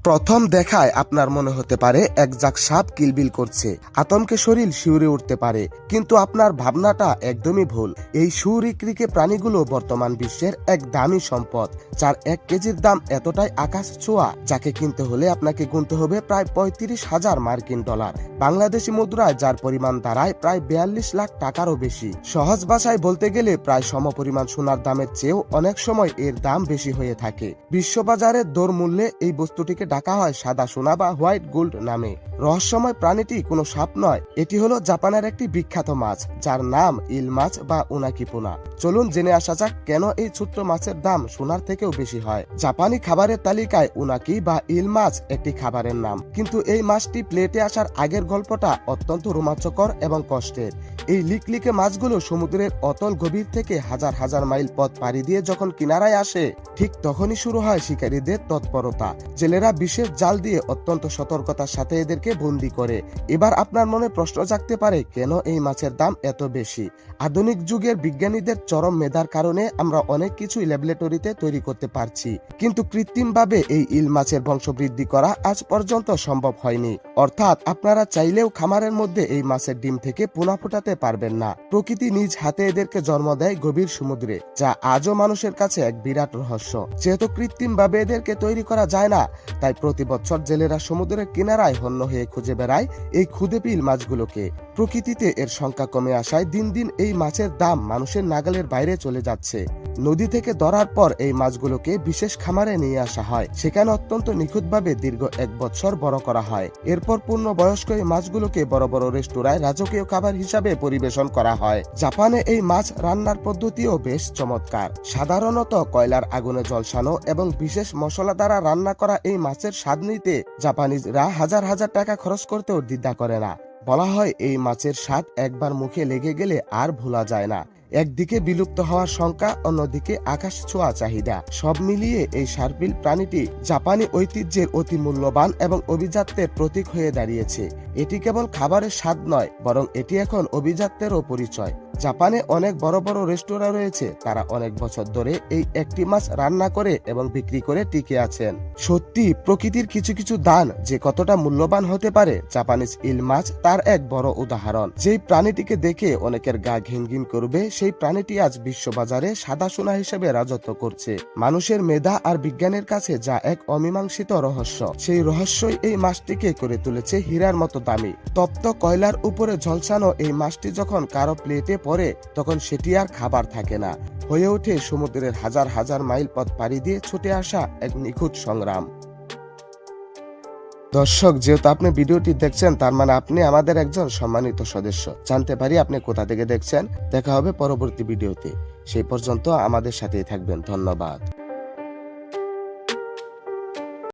প্রথম দেখায় আপনার মনে হতে পারে এক ঝাঁক সাপ কিলবিল করছে, আতঙ্কে শরীর শিউরে উঠতে পারে, কিন্তু আপনার ভাবনাটা একদমই ভুল। এই সুরিক্রিকে প্রাণীগুলো বর্তমান বিশ্বের এক দামি সম্পদ, যার 1 কেজির দাম এতটাই আকাশ ছোঁয়া, যাকে কিনতে হলে আপনাকে গুনতে হবে প্রায় 35,000 মার্কিন ডলার। বাংলাদেশি মুদ্রায় যার পরিমাণ দাঁড়ায় প্রায় 42 লাখ টাকারও বেশি। সহজ ভাষায় বলতে গেলে প্রায় সমপরিমাণ সোনার দামের চেয়েও অনেক সময় এর দাম বেশি হয়ে থাকে। বিশ্ববাজারের দর মূল্যে এই বস্তুটিকে ডাকা হয় সাদা সোনা বা হোয়াইট গোল্ড নামে। রহস্যময় প্রাণীটি কোনো সাপ নয়, এটি হলো জাপানের একটি বিখ্যাত মাছ, যার নাম ইল মাছ বা উনাকিপোনা। চলুন জেনে আসা যাক কেন এই ছোট্ট মাছের দাম সোনার থেকেও বেশি হয়। জাপানি খাবারের তালিকায় উনাকি বা ইল মাছ একটি খাবারের নাম, কিন্তু এই মাছটি প্লেটে আসার আগের গল্পটা অত্যন্ত রোমাঞ্চকর এবং কষ্টের। এই লিকলিকে মাছগুলো সমুদ্রের অতল গভীর থেকে হাজার হাজার মাইল পথ পাড়ি দিয়ে যখন কিনারায় আসে, ঠিক তখনই শুরু হয় শিকারীদের তৎপরতা। জেলেরা বিশেষ জাল দিয়ে অত্যন্ত সতর্কতার সাথে এদেরকে বন্দি করে। এবার আপনার মনে প্রশ্ন জাগতে পারে, কেন এই মাছের দাম এত বেশি? আধুনিক যুগের বিজ্ঞানীদের চরম মেধার কারণে আমরা অনেক কিছুই ল্যাবরেটরিতে তৈরি করতে পারছি, কিন্তু কৃত্রিমভাবে এই ইল মাছের বংশবৃদ্ধি করা আজ পর্যন্ত সম্ভব হয়নি। অর্থাৎ আপনারা চাইলেও খামারের মধ্যে এই মাছের ডিম থেকে পোনা ফোটাতে পারবেন না। প্রকৃতি নিজ হাতে এদেরকে জন্ম দেয় গভীর সমুদ্রে, যা আজও মানুষের কাছে এক বিরাট রহস্য। যেহেতু কৃত্রিমভাবে এদেরকে তৈরি করা যায় না, তাই প্রতি বছর জেলেরা সমুদ্রের কিনারায় হন্য হয়ে খুঁজে বেড়ায় এই ক্ষুদেপিল মাছগুলোকে। প্রকৃতিতে এর সংখ্যা কমে আসায় দিন দিন এই মাছের দাম মানুষের নাগালের বাইরে চলে যাচ্ছে। নদী থেকে ধরার পর এই মাছগুলোকে বিশেষ খামারে নিয়ে আসা হয়, সেখানে অত্যন্ত নিখুঁতভাবে দীর্ঘ 1 বছর বড় করা হয়। এরপর পূর্ণবয়স্ক এই মাছগুলোকে বড় বড় রেস্তোরাঁয় রাজকীয় খাবার হিসাবে পরিবেশন করা হয়। জাপানে এই মাছ রান্নার পদ্ধতিও বেশ চমৎকার। সাধারণত কয়লার আগুনে ঝলসানো এবং বিশেষ মশলা দ্বারা রান্না করা এই মাছের স্বাদ নিতে জাপানিজরা হাজার হাজার টাকা খরচ করতেও দ্বিধা করে না। বলা হয় এই মাছের স্বাদ একবার মুখে লেগে গেলে আর ভোলা যায় না। একদিকে বিলুপ্ত হওয়ার শঙ্কা, অন্যদিকে আকাশ ছোঁয়া চাহিদা, সব মিলিয়ে এই শার্পিল প্রাণীটি জাপানি ঐতিহ্যের অতি মূল্যবান এবং অভিজাত্যের প্রতীক হয়ে দাঁড়িয়েছে। এটি কেবল খাবারের স্বাদ নয়, বরং এটি এখন অভিজাত্যেরও পরিচয়। জাপানে অনেক বড় বড় রেস্তোরাঁ রয়েছে, তারা অনেক বছর ধরে এই একটি মাছ রান্না করে এবং বিক্রি করে টিকে আছেন। সত্যি প্রকৃতির কিছু কিছু দান যে কতটা মূল্যবান হতে পারে, জাপানিজ ইল মাছ তার এক বড় উদাহরণ। যেই প্রাণীটিকে দেখে অনেকের গা ঘিনঘিন করবে, সেই প্রাণীটি আজ বিশ্ববাজারে সাদা সোনা হিসেবে রাজত্ব করছে। মানুষের মেধা আর বিজ্ঞানের কাছে যা এক অমীমাংসিত রহস্য, সেই রহস্যই এই মাছটিকে করে তুলেছে হীরার মতো দামি। তপ্ত কয়লার উপরে ঝলসানো এই মাছটি যখন কারো প্লেটে পরে, তখন সেটি আর খাবার থাকে না, হয়ে ওঠে সমুদ্রের হাজার হাজার মাইল পথ পাড়ি দিয়ে ছুটে আসা এক নিখুঁত সংগ্রাম। দর্শক, যেহেতু আপনি ভিডিওটি দেখছেন, তার মানে আপনি আমাদের একজন সম্মানিত সদস্য। জানতে পারি আপনি কোথা থেকে দেখছেন। দেখা হবে পরবর্তী ভিডিওতে। সেই পর্যন্ত আমাদের সাথেই থাকবেন। ধন্যবাদ।